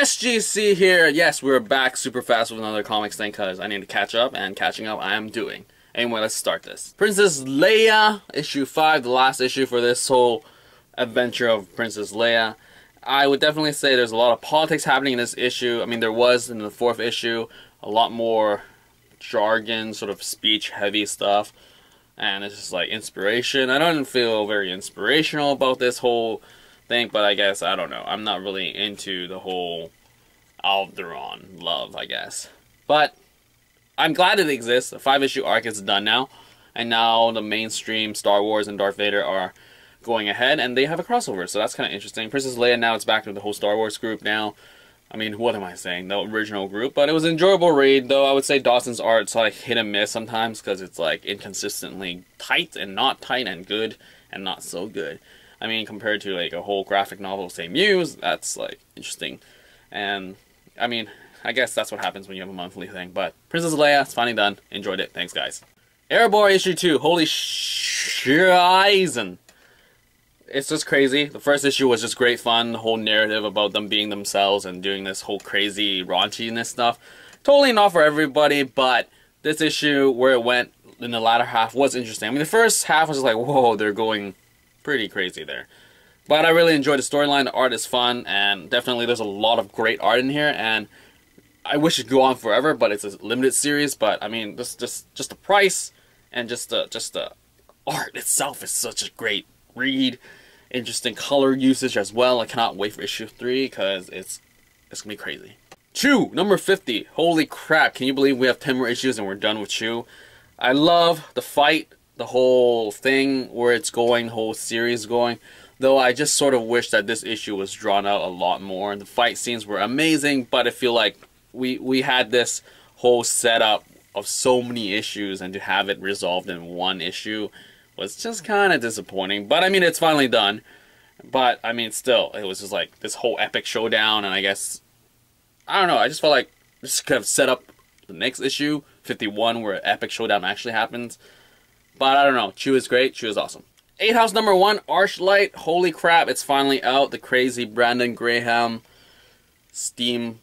SGC here. Yes, we're back super fast with another comics thing because I need to catch up, and catching up I am doing. Anyway, let's start this. Princess Leia, issue 5, the last issue for this whole adventure of Princess Leia. I would definitely say there's a lot of politics happening in this issue. I mean, there was in the 4th issue a lot more jargon, sort of speech-heavy stuff. And it's just like inspiration. I don't feel very inspirational about this whole thing, but I guess, I don't know. I'm not really into the whole Alderaan love, I guess. But I'm glad it exists. The 5-issue arc is done now. And now the mainstream Star Wars and Darth Vader are going ahead, and they have a crossover, so that's kind of interesting. Princess Leia, now it's back to the whole Star Wars group now. I mean, what am I saying? The original group. But it was an enjoyable read, though I would say Dodson's art's like hit and miss sometimes, because it's like inconsistently tight and not tight, and good and not so good. I mean, compared to like a whole graphic novel, say Muse, that's like interesting. And I mean, I guess that's what happens when you have a monthly thing. But Princess Leia, it's finally done. Enjoyed it. Thanks, guys. Airboy issue 2. Holy shizen. It's just crazy. The first issue was just great fun. The whole narrative about them being themselves and doing this whole crazy raunchiness stuff. Totally not for everybody, but this issue, where it went in the latter half, was interesting. I mean, the first half was like, whoa, they're going pretty crazy there. But I really enjoyed the storyline. The art is fun, and definitely there's a lot of great art in here, and I wish it could go on forever, but it's a limited series. But I mean, just the price and just the art itself is such a great read. Interesting color usage as well. I cannot wait for issue 3 because it's gonna be crazy. Chew, number 50. Holy crap, can you believe we have 10 more issues and we're done with Chew? I love the fight, the whole thing, where it's going, the whole series going. Though I just sort of wish that this issue was drawn out a lot more. The fight scenes were amazing, but I feel like we had this whole setup of so many issues, and to have it resolved in one issue was just kind of disappointing. But I mean, it's finally done. But I mean, still, it was just like this whole epic showdown, and I guess, I don't know, I just felt like this could have set up the next issue, 51, where epic showdown actually happens. But I don't know, Chew is great, Chew is awesome. 8 House number 1, Archlight. Holy crap, it's finally out. The crazy Brandon Graham Steam,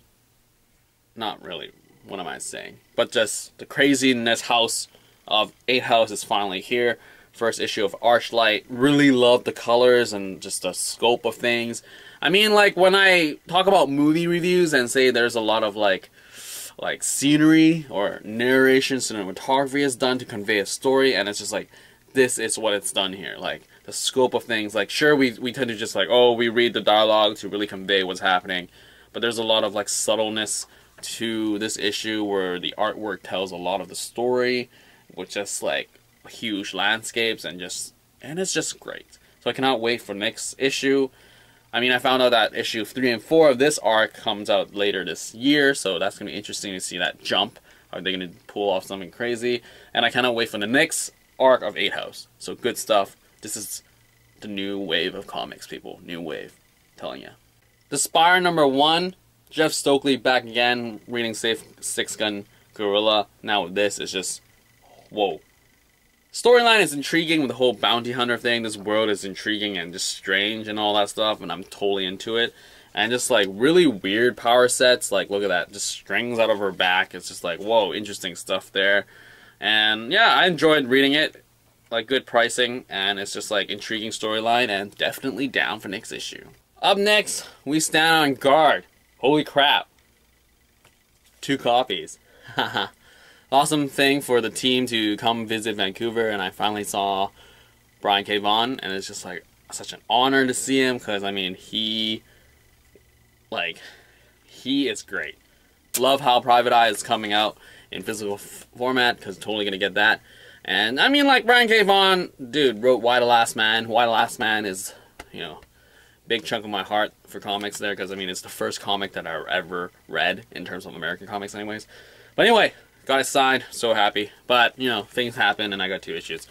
not really, what am I saying? But just the craziness house of 8 House is finally here. First issue of Archlight. Really love the colors and just the scope of things. I mean, like, when I talk about movie reviews and say there's a lot of like scenery or narration, cinematography is done to convey a story, and it's just like, this is what it's done here. Like, the scope of things, like, sure, we tend to just like, oh, we read the dialogue to really convey what's happening, but there's a lot of like subtleness to this issue where the artwork tells a lot of the story with just like huge landscapes, and it's just great. So I cannot wait for next issue. I mean, I found out that issue 3 and 4 of this arc comes out later this year, so that's gonna be interesting to see that jump. Are they gonna pull off something crazy? And I cannot wait for the next arc of 8 House. So good stuff. This is the new wave of comics, people. New wave, I'm telling ya. The Spire number 1, Jeff Stokely back again, reading Safe Six Gun Gorilla. Now this is just, whoa. Storyline is intriguing with the whole bounty hunter thing. This world is intriguing and just strange and all that stuff, and I'm totally into it. And just like really weird power sets, like look at that, just strings out of her back. It's just like, whoa, interesting stuff there. And yeah, I enjoyed reading it. Like, good pricing, and it's just like intriguing storyline, and definitely down for next issue. Up next, we stand on guard. Holy crap. 2 copies. Haha. Awesome thing for the team to come visit Vancouver, and I finally saw Brian K. Vaughan, and it's just like such an honor to see him, because I mean, he is great. Love how Private Eye is coming out in physical format, because totally gonna get that. And I mean, like, Brian K. Vaughan, dude, wrote Why the Last Man. Why the Last Man is, you know, big chunk of my heart for comics there, because I mean, it's the first comic that I ever read in terms of American comics anyways. But anyway, got it signed, so happy. But, you know, things happen, and I got 2 issues.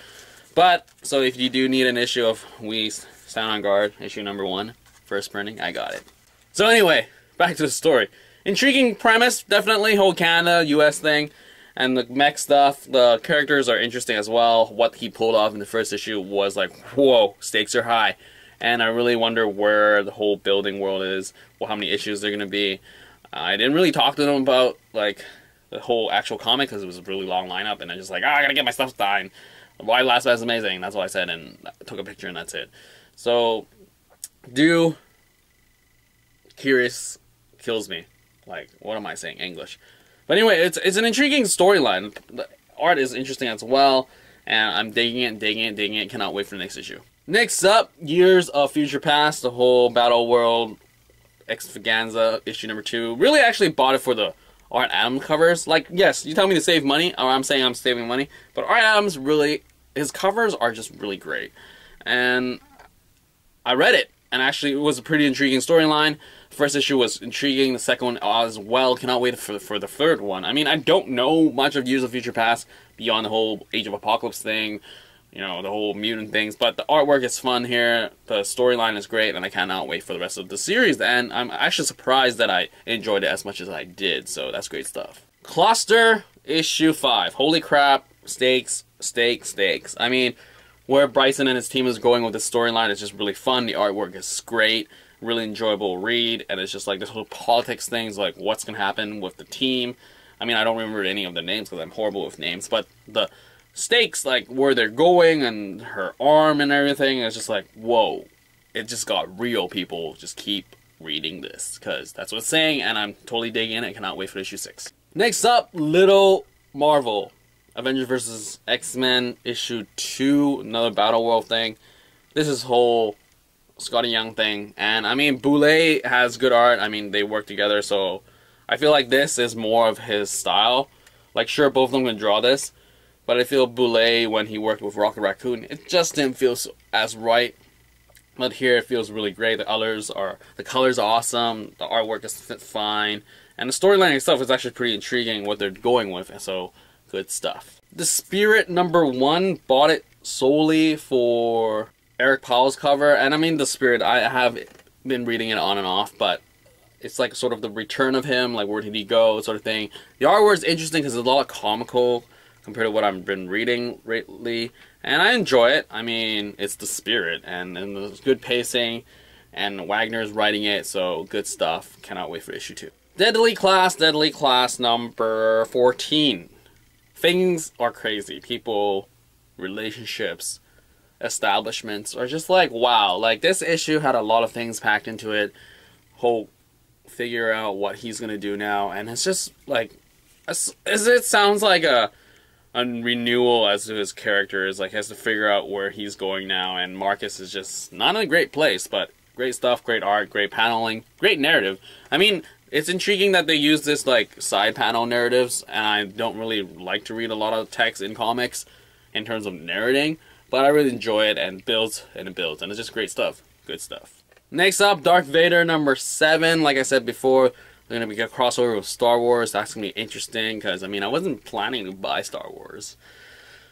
But, so if you do need an issue of We Stand on Guard, issue number 1, first printing, I got it. So anyway, back to the story. Intriguing premise, definitely, whole Canada, US thing. And the mech stuff, the characters are interesting as well. What he pulled off in the first issue was like, whoa, stakes are high. and I really wonder where the whole building world is, or how many issues they're going to be. I didn't really talk to them about, like, the whole actual comic, because it was a really long lineup, and I just like, I gotta get my stuff signed. Why Last Man is amazing, that's what I said, and I took a picture, and that's it. So, curious kills me. Like, what am I saying? English. But anyway, it's an intriguing storyline. The art is interesting as well, and I'm digging it. Cannot wait for the next issue. Next up, Years of Future Past, the whole Battle World Extravaganza, issue number 2. Really actually bought it for the Art Adams covers. Like, yes, you tell me to save money, or I'm saying I'm saving money, but Art Adams really, his covers are just really great. And I read it, and actually it was a pretty intriguing storyline. The first issue was intriguing, the second one as well. Cannot wait for the third one. I mean, I don't know much of Years of Future Past beyond the whole Age of Apocalypse thing, you know, the whole mutant things, but the artwork is fun here, the storyline is great, and I cannot wait for the rest of the series, and I'm actually surprised that I enjoyed it as much as I did, so that's great stuff. Cluster, issue 5. Holy crap, stakes. I mean, where Bryson and his team is going with this storyline is just really fun, the artwork is great, really enjoyable read, and it's just like this whole politics things, like what's going to happen with the team. I mean, I don't remember any of the names because I'm horrible with names, but the stakes, like where they're going and her arm and everything, it's just like, whoa, it just got real, people. Just keep reading this because that's what it's saying, and I'm totally digging it. Cannot wait for issue 6. Next up, Little Marvel, Avengers vs. X-Men issue 2, another Battle World thing. This is whole Skottie Young thing, and I mean, Boulay has good art. I mean, they work together, so I feel like this is more of his style. Like, sure, both of them can draw this, but I feel Boulay, when he worked with Rocket Raccoon, it just didn't feel as right. But here it feels really great. The colors are awesome. The artwork is fine, and the storyline itself is actually pretty intriguing. What they're going with, so good stuff. The Spirit number 1, bought it solely for Eric Powell's cover, and I mean, The Spirit, I have been reading it on and off, but it's like sort of the return of him, like where did he go, sort of thing. The artwork is interesting because it's a lot of comical compared to what I've been reading lately, and I enjoy it. I mean, it's The Spirit, and there's good pacing, and Wagner's writing it, so good stuff. Cannot wait for issue 2. Deadly Class number 14. Things are crazy. People, relationships, establishments are just like, wow. Like, this issue had a lot of things packed into it. Whole figure out what he's gonna do now, and it's just like, it sounds like a renewal as to his characters. Like, he has to figure out where he's going now, and Marcus is just not in a great place, but great stuff, great art, great paneling, great narrative. I mean, it's intriguing that they use this like side panel narratives, and I don't really like to read a lot of text in comics in terms of narrating, but I really enjoy it, and it builds, and it's just great stuff. Good stuff. Next up, Darth Vader number 7. Like I said before, they're going to be a crossover with Star Wars. That's going to be interesting, because, I mean, I wasn't planning to buy Star Wars.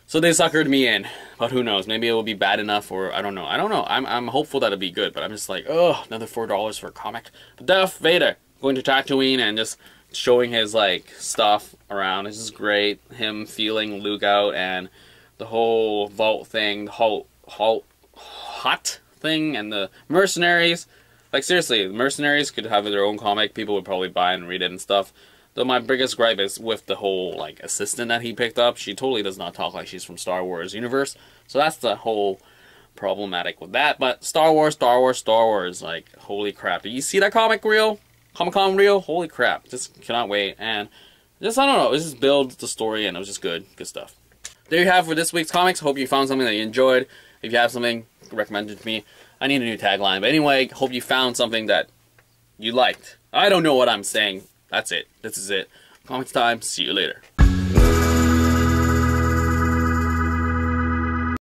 So they suckered me in. But who knows? Maybe it will be bad enough, or I don't know. I'm hopeful that it'll be good, but I'm just like, oh, another $4 for a comic. But Darth Vader going to Tatooine and just showing his, like, stuff around. This is great. Him feeling Luke out, and the whole vault thing, the whole hot thing, and the mercenaries. Like, seriously, the mercenaries could have their own comic. People would probably buy and read it and stuff. Though my biggest gripe is with the whole, like, assistant that he picked up. She totally does not talk like she's from Star Wars universe. So that's the whole problematic with that. But Star Wars. Like, holy crap. Did you see that comic reel? Comic-Con reel? Holy crap. Just cannot wait. And just, I don't know. It just builds the story, and it was just good. Good stuff. There you have for this week's comics. Hope you found something that you enjoyed. If you have something, recommend it to me. I need a new tagline. But anyway, hope you found something that you liked. I don't know what I'm saying. That's it. This is it. Comics time. See you later.